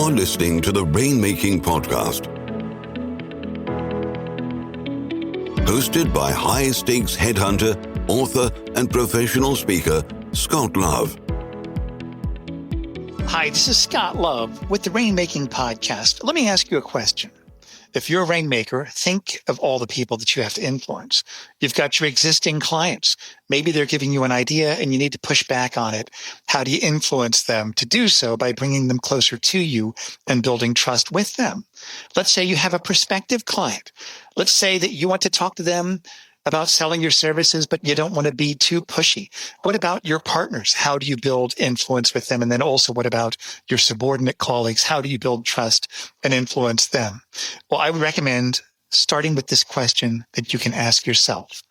You're listening to the Rainmaking Podcast, hosted by high-stakes headhunter, author, and professional speaker, Scott Love. Hi, this is Scott Love with the Rainmaking Podcast. Let me ask you a question. If you're a rainmaker, think of all the people that you have to influence. You've got your existing clients. Maybe they're giving you an idea and you need to push back on it. How do you influence them to do so? By bringing them closer to you and building trust with them. Let's say you have a prospective client. Let's say that you want to talk to them about selling your services, but you don't want to be too pushy. What about your partners? How do you build influence with them? And then also, what about your subordinate colleagues? How do you build trust and influence them? Well, I would recommend starting with this question that you can ask yourself.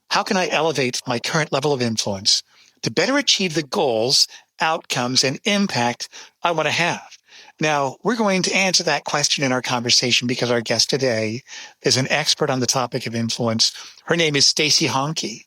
How can I elevate my current level of influence to better achieve the goals, outcomes, and impact I want to have? Now, we're going to answer that question in our conversation because our guest today is an expert on the topic of influence. Her name is Stacey Hanke.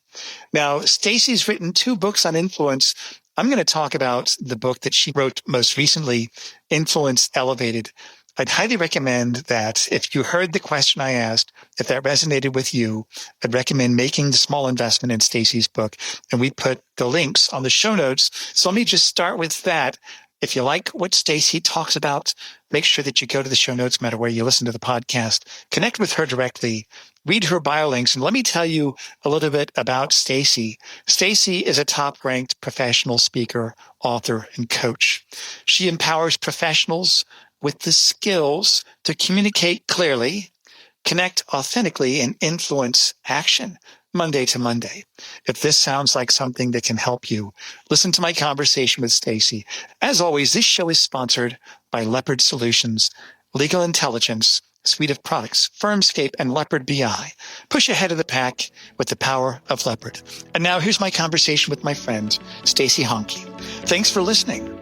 Now, Stacey's written 2 books on influence. I'm going to talk about the book that she wrote most recently, Influence Elevated. I'd highly recommend that if you heard the question I asked, if that resonated with you, I'd recommend making the small investment in Stacey's book. And we put the links on the show notes. So let me just start with that. If you like what Stacey talks about, make sure that you go to the show notes, no matter where you listen to the podcast, connect with her directly, read her bio links. And let me tell you a little bit about Stacey. Stacey is a top-ranked professional speaker, author, and coach. She empowers professionals with the skills to communicate clearly, connect authentically, and influence action Monday to Monday. If this sounds like something that can help you, listen to my conversation with Stacey. As always, this show is sponsored by Leopard Solutions, Legal Intelligence, suite of products, Firmscape, and Leopard BI. Push ahead of the pack with the power of Leopard. And now here's my conversation with my friend, Stacey Hanke. Thanks for listening.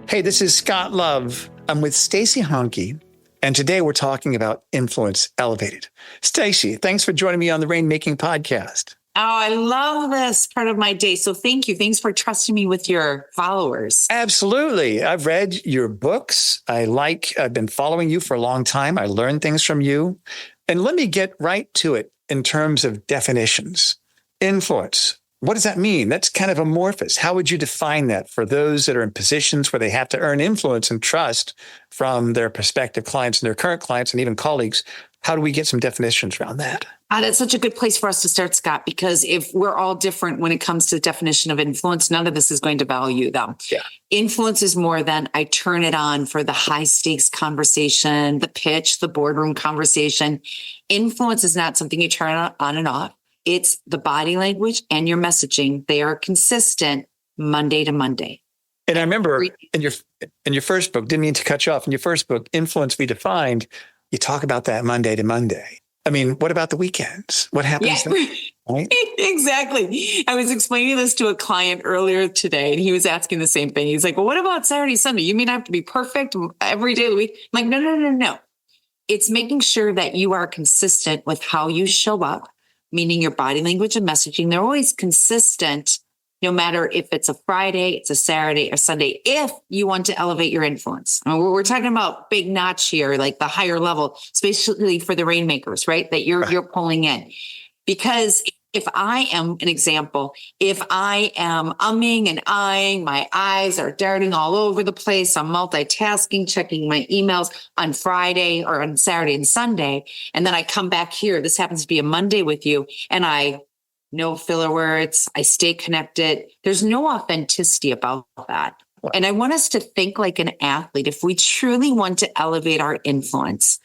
Hey, this is Scott Love. I'm with Stacey Hanke. And today we're talking about Influence Elevated. Stacey, thanks for joining me on the Rainmaking Podcast. Oh, I love this part of my day. So thank you. Thanks for trusting me with your followers. Absolutely. I've read your books. I've been following you for a long time. I learned things from you. And let me get right to it in terms of definitions. Influence. What does that mean? That's kind of amorphous. How would you define that for those that are in positions where they have to earn influence and trust from their prospective clients and their current clients and even colleagues? How do we get some definitions around that? That's such a good place for us to start, Scott, because if we're all different when it comes to the definition of influence, none of this is going to value them. Yeah. Influence is more than I turn it on for the high stakes conversation, the pitch, the boardroom conversation. Influence is not something you turn on and off. It's the body language and your messaging. They are consistent Monday to Monday. And I remember in your first book, didn't mean to cut you off, in your first book, Influence Redefined, you talk about that Monday to Monday. I mean, what about the weekends? What happens then? Right? Exactly. I was explaining this to a client earlier today, and he was asking the same thing. He's like, well, what about Saturday, Sunday? You mean I have to be perfect every day of the week? I'm like, no. It's making sure that you are consistent with how you show up, meaning your body language and messaging. They're always consistent, no matter if it's a Friday, it's a Saturday or Sunday, if you want to elevate your influence. I mean, we're talking about big notch here, like the higher level, especially for the rainmakers, right? That you're pulling in. Because if I am an example, if I am umming and eyeing, my eyes are darting all over the place, I'm multitasking, checking my emails on Friday or on Saturday and Sunday, and then I come back here, this happens to be a Monday with you, and no filler words, I stay connected. There's no authenticity about that. And I want us to think like an athlete. If we truly want to elevate our influence,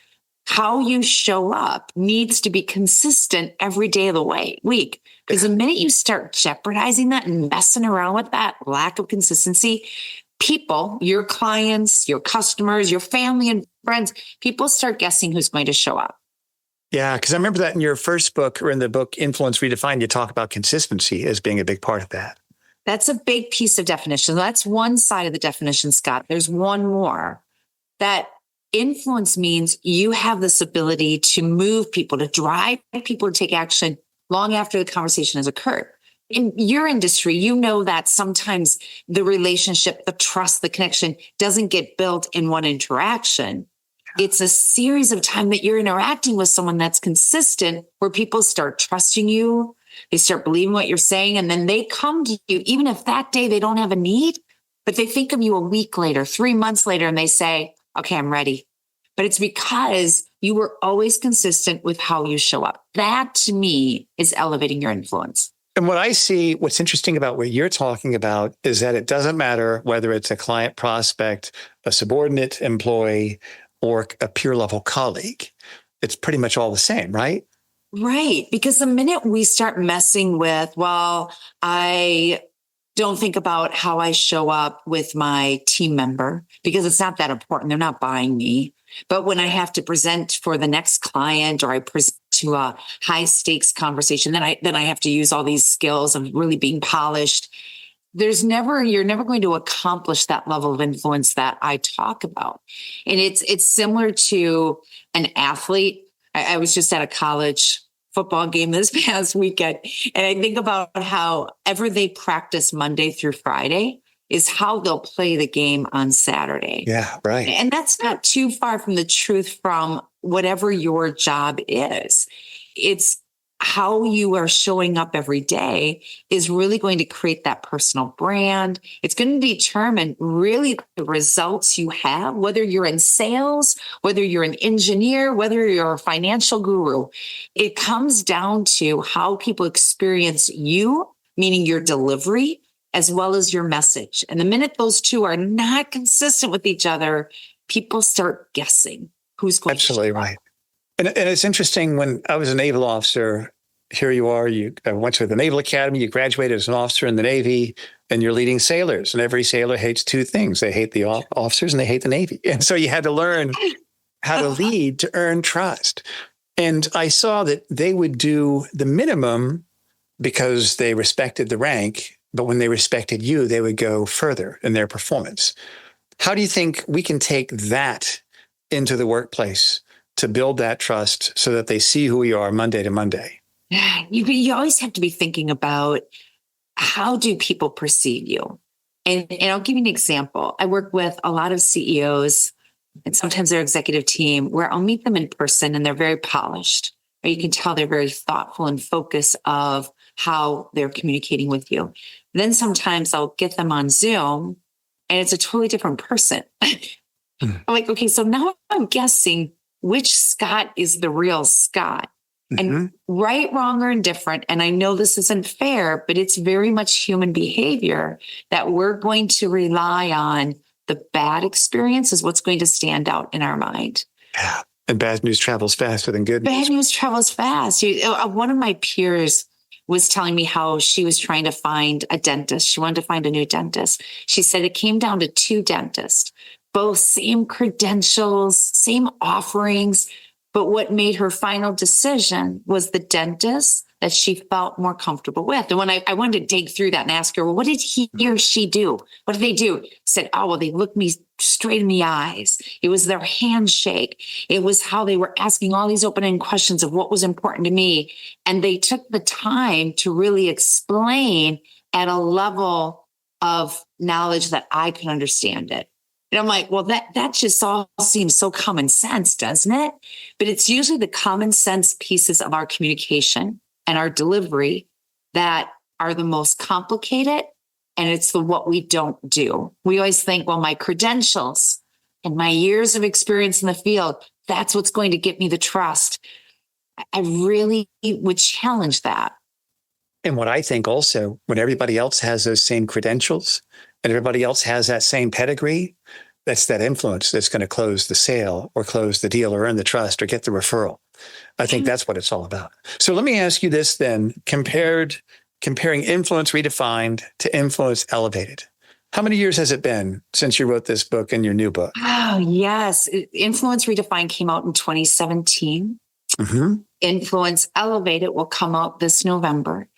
how you show up needs to be consistent every day of the week. Because the minute you start jeopardizing that and messing around with that lack of consistency, people, your clients, your customers, your family and friends, people start guessing who's going to show up. Yeah, because I remember that in your first book, or in the book Influence Redefined, you talk about consistency as being a big part of that. That's a big piece of definition. That's one side of the definition, Scott. There's one more. That influence means you have this ability to move people, to drive people to take action long after the conversation has occurred. in your industry, you know that sometimes the relationship, the trust, the connection doesn't get built in one interaction. It's a series of time that you're interacting with someone that's consistent, where people start trusting you. They start believing what you're saying. And then they come to you, even if that day they don't have a need, but they think of you a week later, 3 months later, and they say, okay, I'm ready. But it's because you were always consistent with how you show up. That to me is elevating your influence. And what I see, what's interesting about what you're talking about is that it doesn't matter whether it's a client prospect, a subordinate employee, or a peer level colleague. It's pretty much all the same, right? Right. Because the minute we start messing with, well, I don't think about how I show up with my team member because it's not that important. They're not buying me. But when I have to present for the next client, or I present to a high stakes conversation, then I have to use all these skills of really being polished. You're never going to accomplish that level of influence that I talk about. And it's similar to an athlete. I was just at a college football game this past weekend, and I think about how ever they practice Monday through Friday is how they'll play the game on Saturday. Yeah, right. And that's not too far from the truth from whatever your job is. It's how you are showing up every day is really going to create that personal brand. It's going to determine really the results you have, whether you're in sales, whether you're an engineer, whether you're a financial guru. It comes down to how people experience you, meaning your delivery, as well as your message. And the minute those two are not consistent with each other, people start guessing who's going Absolutely to right. And it's interesting, when I was a naval officer, here you are, you went to the Naval Academy, you graduated as an officer in the Navy, and you're leading sailors. And every sailor hates two things. They hate the officers and they hate the Navy. And so you had to learn how to lead to earn trust. And I saw that they would do the minimum because they respected the rank, but when they respected you, they would go further in their performance. How do you think we can take that into the workplace to build that trust so that they see who we are Monday to Monday? You always have to be thinking about, how do people perceive you? And I'll give you an example. I work with a lot of CEOs and sometimes their executive team, where I'll meet them in person and they're very polished, or you can tell they're very thoughtful and focused of how they're communicating with you. Then sometimes I'll get them on Zoom and it's a totally different person. I'm like, okay, so now I'm guessing which Scott is the real Scott. And right, wrong, or indifferent. And I know this isn't fair, but it's very much human behavior that we're going to rely on. The bad experience is what's going to stand out in our mind. Yeah. And bad news travels faster than good news. Bad news travels fast. One of my peers was telling me how she was trying to find a dentist. She wanted to find a new dentist. She said it came down to two dentists, both same credentials, same offerings. But what made her final decision was the dentist that she felt more comfortable with. And when I wanted to dig through that and ask her, well, what did he or she do? What did they do? She said, oh, well, they looked me straight in the eyes. It was their handshake. It was how they were asking all these open-ended questions of what was important to me. And they took the time to really explain at a level of knowledge that I could understand it. And I'm like, well, that just all seems so common sense, doesn't it? But it's usually the common sense pieces of our communication and our delivery that are the most complicated. And it's what we don't do. We always think, well, my credentials and my years of experience in the field, that's what's going to get me the trust. I really would challenge that. And what I think also, when everybody else has those same credentials and everybody else has that same pedigree, that's that influence that's going to close the sale or close the deal or earn the trust or get the referral. I think that's what it's all about. So let me ask you this then, comparing Influence Redefined to Influence Elevated. How many years has it been since you wrote this book and your new book? Oh, yes. Influence Redefined came out in 2017. Influence Elevated will come out this November.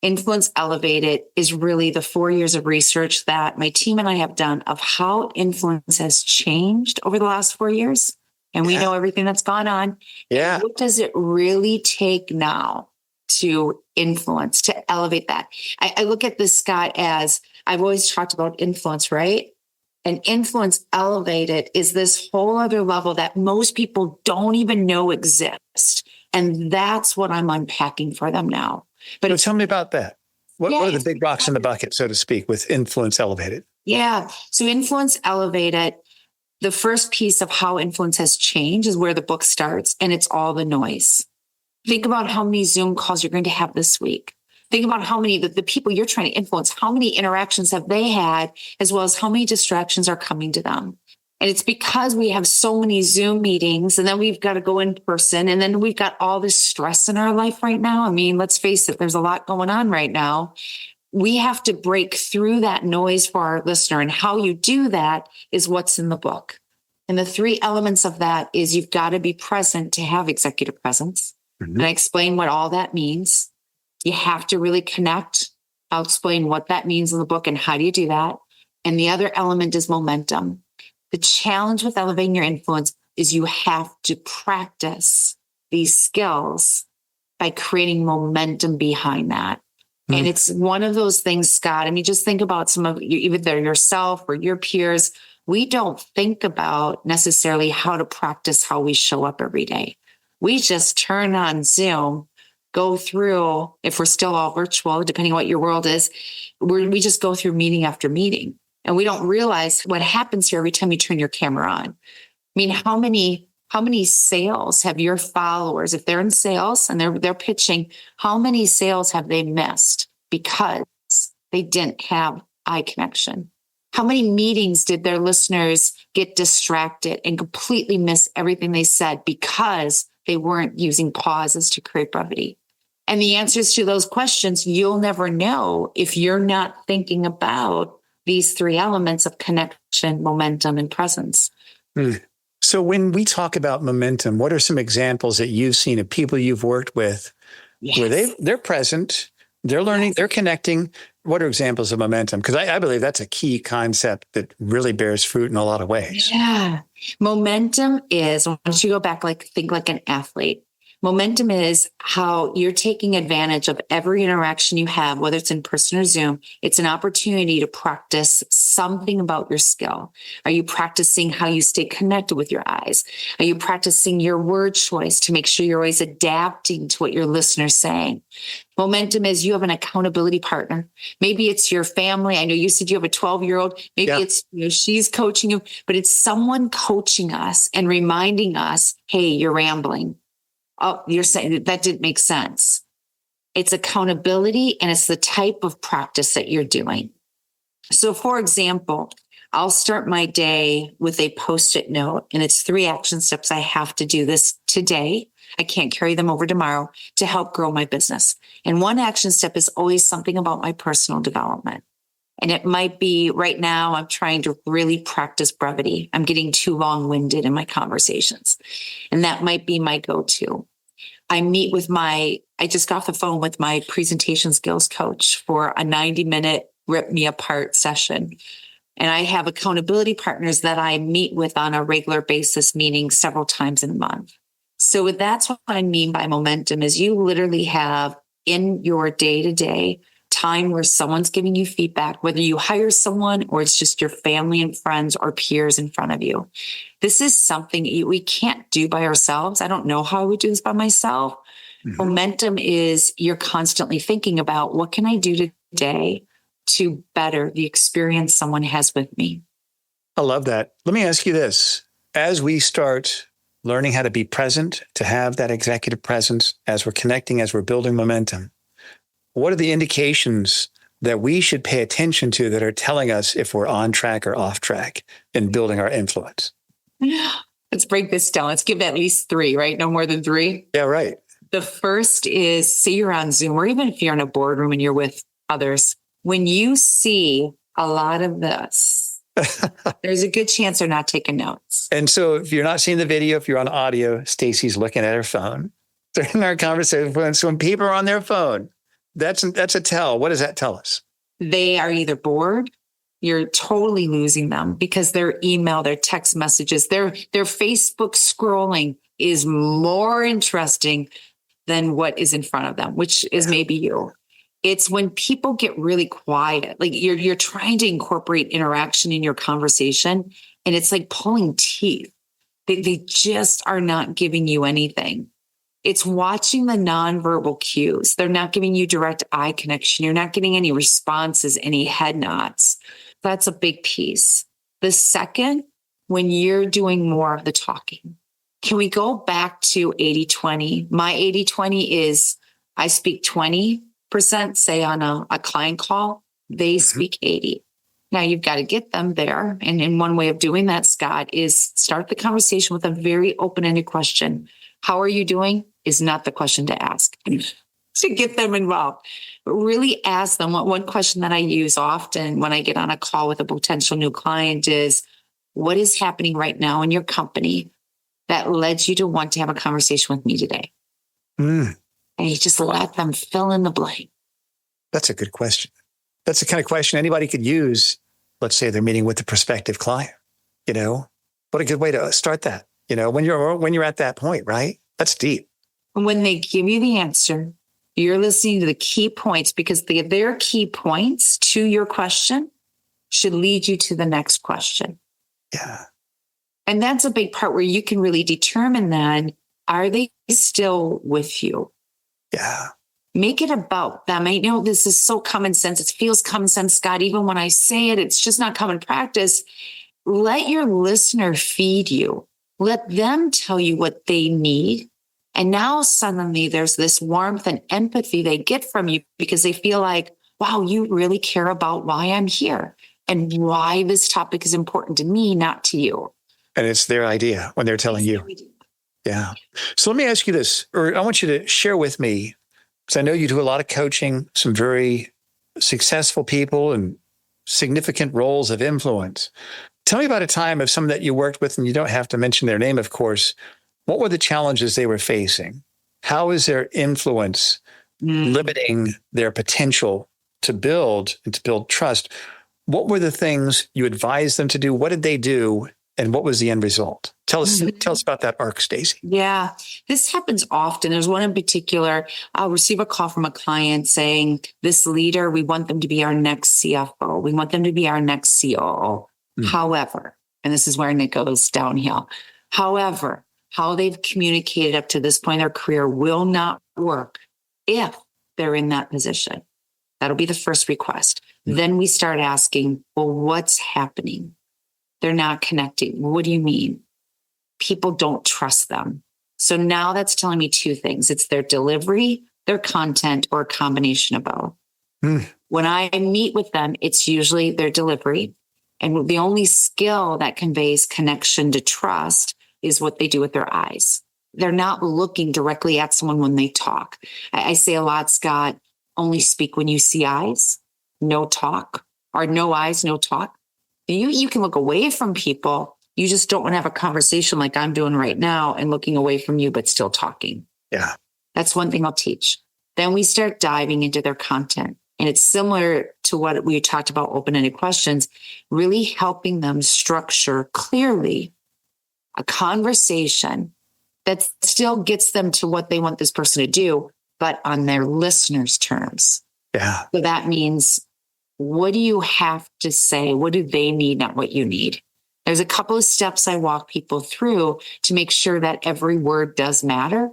Influence Elevated is really the 4 years of research that my team and I have done of how influence has changed over the last 4 years. And we know everything that's gone on. Yeah. What does it really take now to influence, to elevate that. I look at this, Scott, as I've always talked about influence, right? And influence elevated is this whole other level that most people don't even know exists. And that's what I'm unpacking for them now. But So tell me about that. What are the big rocks in the bucket, so to speak, with influence elevated? Yeah. So influence elevated, the first piece of how influence has changed is where the book starts, and it's all the noise. Think about how many Zoom calls you're going to have this week. Think about how many, the people you're trying to influence, how many interactions have they had, as well as how many distractions are coming to them. And it's because we have so many Zoom meetings, and then we've got to go in person, and then we've got all this stress in our life right now. I mean, let's face it, there's a lot going on right now. We have to break through that noise for our listener. And how you do that is what's in the book. And the three elements of that is you've got to be present to have executive presence. Mm-hmm. And I explain what all that means. You have to really connect. I'll explain what that means in the book and how do you do that. And the other element is momentum. The challenge with elevating your influence is you have to practice these skills by creating momentum behind that. Mm. And it's one of those things, Scott. I mean, just think about some of you, either yourself or your peers. We don't think about necessarily how to practice how we show up every day. We just turn on Zoom, go through, if we're still all virtual, depending on what your world is, we just go through meeting after meeting. And we don't realize what happens here every time you turn your camera on. I mean, how many sales have your followers, if they're in sales and they're pitching, how many sales have they missed because they didn't have eye connection? How many meetings did their listeners get distracted and completely miss everything they said because they weren't using pauses to create brevity? And the answers to those questions, you'll never know if you're not thinking about these three elements of connection, momentum, and presence. So when we talk about momentum, what are some examples that you've seen of people you've worked with where they're present, they're learning, they're connecting? What are examples of momentum? Because I believe that's a key concept that really bears fruit in a lot of ways. Yeah. Momentum is, once you go back, think like an athlete. Momentum is how you're taking advantage of every interaction you have, whether it's in person or Zoom. It's an opportunity to practice something about your skill. Are you practicing how you stay connected with your eyes? Are you practicing your word choice to make sure you're always adapting to what your listener's saying? Momentum is you have an accountability partner. Maybe it's your family. I know you said you have a 12-year-old. Maybe it's, she's coaching you, but it's someone coaching us and reminding us, hey, you're rambling. Oh, you're saying that didn't make sense. It's accountability, and it's the type of practice that you're doing. So, for example, I'll start my day with a Post-it note, and it's 3 action steps. I have to do this today. I can't carry them over tomorrow to help grow my business. And one action step is always something about my personal development. And it might be right now, I'm trying to really practice brevity. I'm getting too long-winded in my conversations. And that might be my go-to. I just got off the phone with my presentation skills coach for a 90-minute rip me apart session. And I have accountability partners that I meet with on a regular basis, meaning several times in a month. So that's what I mean by momentum is you literally have in your day-to-day time where someone's giving you feedback, whether you hire someone or it's just your family and friends or peers in front of you. This is something we can't do by ourselves. I don't know how I would do this by myself. Mm-hmm. Momentum is you're constantly thinking about what can I do today to better the experience someone has with me. I love that. Let me ask you this. As we start learning how to be present, to have that executive presence, as we're connecting, as we're building momentum, what are the indications that we should pay attention to that are telling us if we're on track or off track in building our influence? Let's break this down. Let's give at least 3, right? No more than 3. Yeah, right. The first is, say you're on Zoom, or even if you're in a boardroom and you're with others, when you see a lot of this, there's a good chance they're not taking notes. And so if you're not seeing the video, if you're on audio, Stacey's looking at her phone during our conversation. So when people are on their phone, that's a tell. What does that tell us? They are either bored, you're totally losing them because their email, their text messages, their Facebook scrolling is more interesting than what is in front of them, which is maybe you. It's when people get really quiet, like you're trying to incorporate interaction in your conversation, and it's like pulling teeth. They just are not giving you anything. It's watching the nonverbal cues. They're not giving you direct eye connection. You're not getting any responses, any head nods. That's a big piece. The second, when you're doing more of the talking, can we go back to 80-20? My 80-20 is I speak 20%, say on a client call, they speak 80. Now you've got to get them there. And in one way of doing that, Scott, is start the conversation with a very open-ended question. How are you doing? Is not the question to ask to get them involved. But really ask them. One question that I use often when I get on a call with a potential new client is, what is happening right now in your company that led you to want to have a conversation with me today? And you just let them fill in the blank. That's a good question. That's the kind of question anybody could use. Let's say they're meeting with a prospective client. What a good way to start that. When you're at that point, right? That's deep. When they give you the answer, you're listening to the key points, because their key points to your question should lead you to the next question. Yeah. And that's a big part where you can really determine then, are they still with you? Yeah. Make it about them. I know this is so common sense. It feels common sense, Scott. Even when I say it, it's just not common practice. Let your listener feed you. Let them tell you what they need. And now suddenly there's this warmth and empathy they get from you, because they feel like, wow, you really care about why I'm here and why this topic is important to me, not to you. And it's their idea when they're telling you. Yeah. So let me ask you this, or I want you to share with me, because I know you do a lot of coaching, some very successful people and significant roles of influence. Tell me about a time of someone that you worked with, and you don't have to mention their name, of course. What were the challenges they were facing? How is their influence limiting their potential to build and to build trust? What were the things you advised them to do? What did they do? And what was the end result? Tell us about that arc, Stacey. Yeah, this happens often. There's one in particular. I'll receive a call from a client saying, this leader, we want them to be our next CFO. We want them to be our next COO. However, and this is where it goes downhill. However, how they've communicated up to this point in their career will not work if they're in that position. That'll be the first request. Then we start asking, well, what's happening? They're not connecting. What do you mean? People don't trust them. So now that's telling me two things. It's their delivery, their content, or a combination of both. When I meet with them, it's usually their delivery. And the only skill that conveys connection to trust is what they do with their eyes. They're not looking directly at someone when they talk. I say a lot, Scott, only speak when you see eyes, no talk, or no eyes, no talk. You can look away from people. You just don't want to have a conversation like I'm doing right now and looking away from you, but still talking. Yeah. That's one thing I'll teach. Then we start diving into their content. And it's similar to what we talked about, open-ended questions, really helping them structure clearly a conversation that still gets them to what they want this person to do, but on their listeners' terms. Yeah. So that means, what do you have to say? What do they need, not what you need? There's a couple of steps I walk people through to make sure that every word does matter,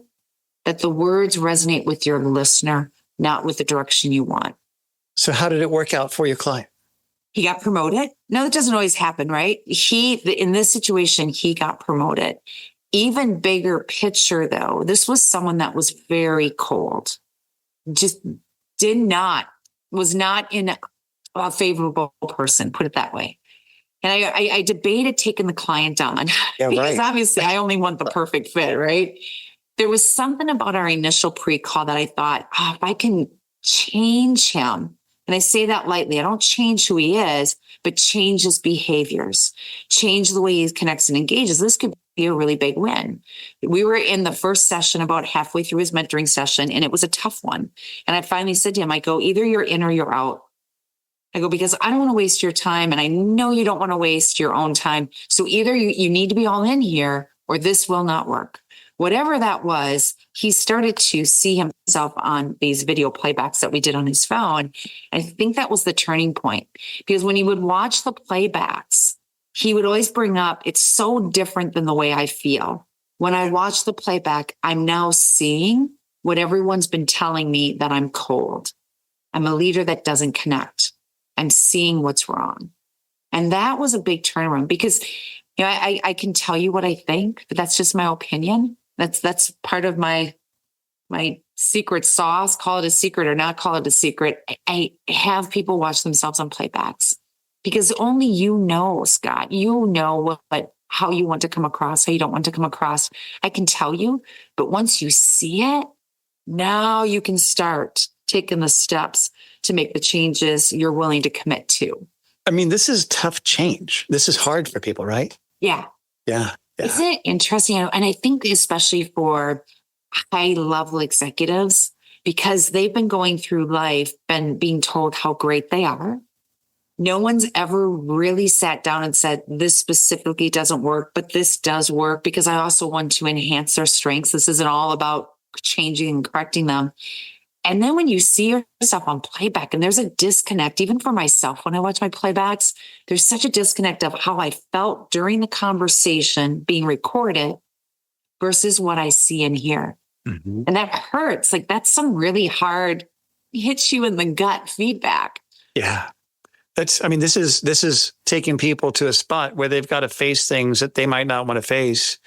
that the words resonate with your listener, not with the direction you want. So how did it work out for your client? He got promoted. No, that doesn't always happen, right? In this situation, he got promoted. Even bigger picture, though, this was someone that was very cold, just was not in a favorable person, put it that way. And I debated taking the client on because obviously I only want the perfect fit, right? There was something about our initial pre-call that I thought, if I can change him, and I say that lightly, I don't change who he is, but change his behaviors, change the way he connects and engages. This could be a really big win. We were in the first session about halfway through his mentoring session, and it was a tough one. And I finally said to him, I go, either you're in or you're out. I go, because I don't want to waste your time. And I know you don't want to waste your own time. So either you need to be all in here or this will not work. whatever that was, he started to see himself on these video playbacks that we did on his phone. I think that was the turning point, because when he would watch the playbacks, he would always bring up, it's so different than the way I feel. When I watch the playback, I'm now seeing what everyone's been telling me, that I'm cold. I'm a leader that doesn't connect. I'm seeing what's wrong. And that was a big turnaround, because I can tell you what I think, but that's just my opinion. That's part of my secret sauce. Call it a secret or not call it a secret. I have people watch themselves on playbacks, because only you know, Scott, you know how you want to come across, how you don't want to come across. I can tell you, but once you see it, now you can start taking the steps to make the changes you're willing to commit to. I mean, this is tough change. This is hard for people, right? Yeah. Yeah. Isn't it interesting? And I think especially for high level executives, because they've been going through life and being told how great they are. No one's ever really sat down and said, this specifically doesn't work, but this does work, because I also want to enhance their strengths. This isn't all about changing and correcting them. And then when you see yourself on playback, and there's a disconnect, even for myself, when I watch my playbacks, there's such a disconnect of how I felt during the conversation being recorded versus what I see and hear. Mm-hmm. And that hurts. Like, that's some really hard, hits you in the gut feedback. Yeah. This is taking people to a spot where they've got to face things that they might not want to face.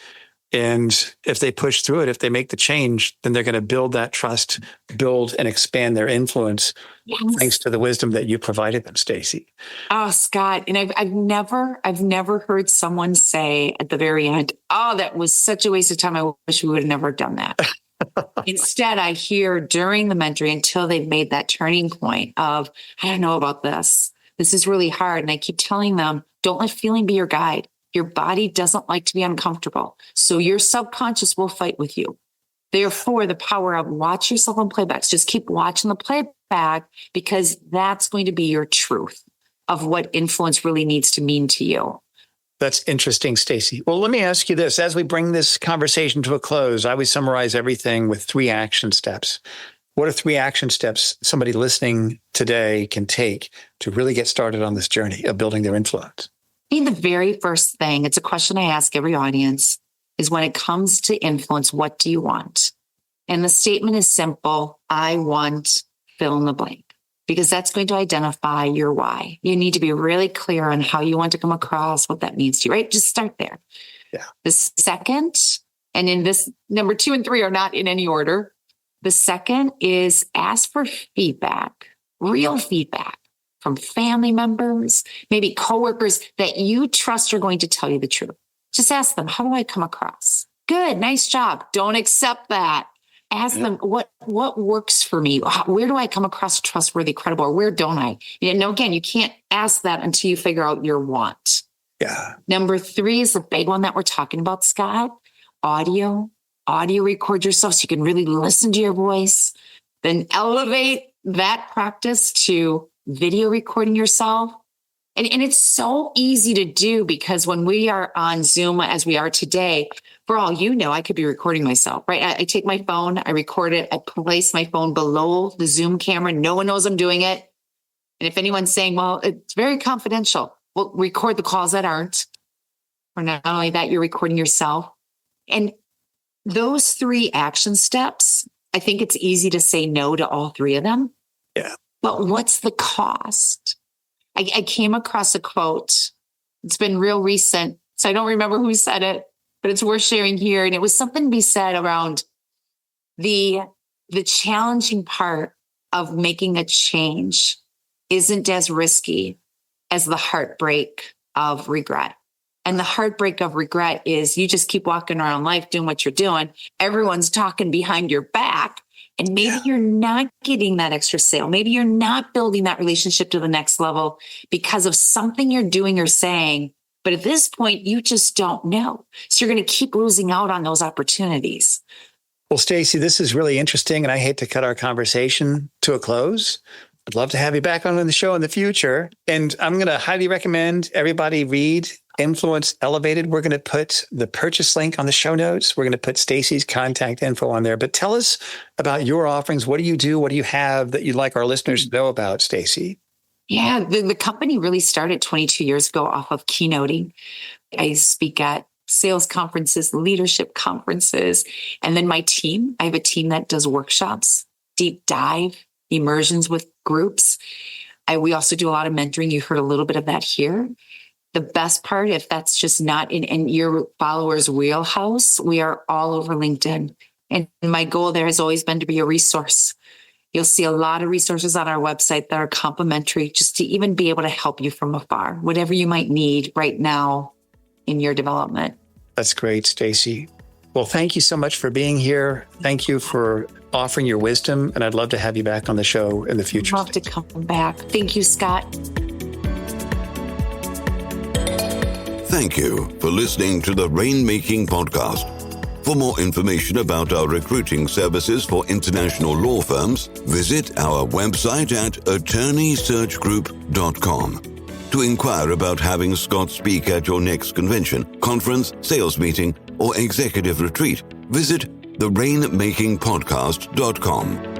And if they push through it, if they make the change, then they're going to build that trust, build and expand their influence, yes, thanks to the wisdom that you provided them, Stacey. Oh, Scott. And I've never heard someone say at the very end, oh, that was such a waste of time. I wish we would have never done that. Instead, I hear during the mentoring, until they've made that turning point of, I don't know about this. This is really hard. And I keep telling them, don't let feeling be your guide. Your body doesn't like to be uncomfortable. So your subconscious will fight with you. Therefore, the power of watch yourself on playbacks. Just keep watching the playback, because that's going to be your truth of what influence really needs to mean to you. That's interesting, Stacey. Well, let me ask you this. As we bring this conversation to a close, I always summarize everything with 3 action steps. What are 3 action steps somebody listening today can take to really get started on this journey of building their influence? I think the very first thing, it's a question I ask every audience, is when it comes to influence, what do you want? And the statement is simple. I want fill in the blank, because that's going to identify your why. You need to be really clear on how you want to come across, what that means to you, right? Just start there. Yeah. The second, and in this, number 2 and 3 are not in any order. The second is ask for feedback, real feedback from family members, maybe coworkers that you trust are going to tell you the truth. Just ask them, how do I come across? Good, nice job. Don't accept that. Ask them, what works for me? Where do I come across trustworthy, credible, or where don't I? Again, you can't ask that until you figure out your want. Yeah. Number 3 is the big one that we're talking about, Scott. Audio record yourself so you can really listen to your voice. Then elevate that practice to video recording yourself. And it's so easy to do, because when we are on Zoom, as we are today, for all you know, I could be recording myself, right? I take my phone, I record it, I place my phone below the Zoom camera. No one knows I'm doing it. And if anyone's saying, well, it's very confidential, well, record the calls that aren't. Or not only that, you're recording yourself. And those 3 action steps, I think it's easy to say no to all 3 of them. Yeah. But what's the cost? I came across a quote. It's been real recent, so I don't remember who said it, but it's worth sharing here. And it was something to be said around the challenging part of making a change isn't as risky as the heartbreak of regret. And the heartbreak of regret is you just keep walking around life doing what you're doing. Everyone's talking behind your back. And maybe you're not getting that extra sale. Maybe you're not building that relationship to the next level because of something you're doing or saying. But at this point, you just don't know. So you're going to keep losing out on those opportunities. Well, Stacey, this is really interesting, and I hate to cut our conversation to a close. I'd love to have you back on the show in the future. And I'm going to highly recommend everybody read Influence Elevated. We're going to put the purchase link on the show notes. We're going to put Stacey's contact info on there. But tell us about your offerings. What do you do? What do you have that you'd like our listeners to know about, Stacey? Yeah, the company really started 22 years ago off of keynoting. I speak at sales conferences, leadership conferences, and then my team. I have a team that does workshops, deep dive, immersions with groups. We also do a lot of mentoring. You heard a little bit of that here. The best part, if that's just not in your followers' wheelhouse, we are all over LinkedIn. And my goal there has always been to be a resource. You'll see a lot of resources on our website that are complimentary, just to even be able to help you from afar, whatever you might need right now in your development. That's great, Stacey. Well, thank you so much for being here. Thank you for offering your wisdom, and I'd love to have you back on the show in the future. I'd love to come back. Thank you, Scott. Thank you for listening to the Rainmaking Podcast. For more information about our recruiting services for international law firms, visit our website at attorneysearchgroup.com. To inquire about having Scott speak at your next convention, conference, sales meeting, or executive retreat, visit therainmakingpodcast.com.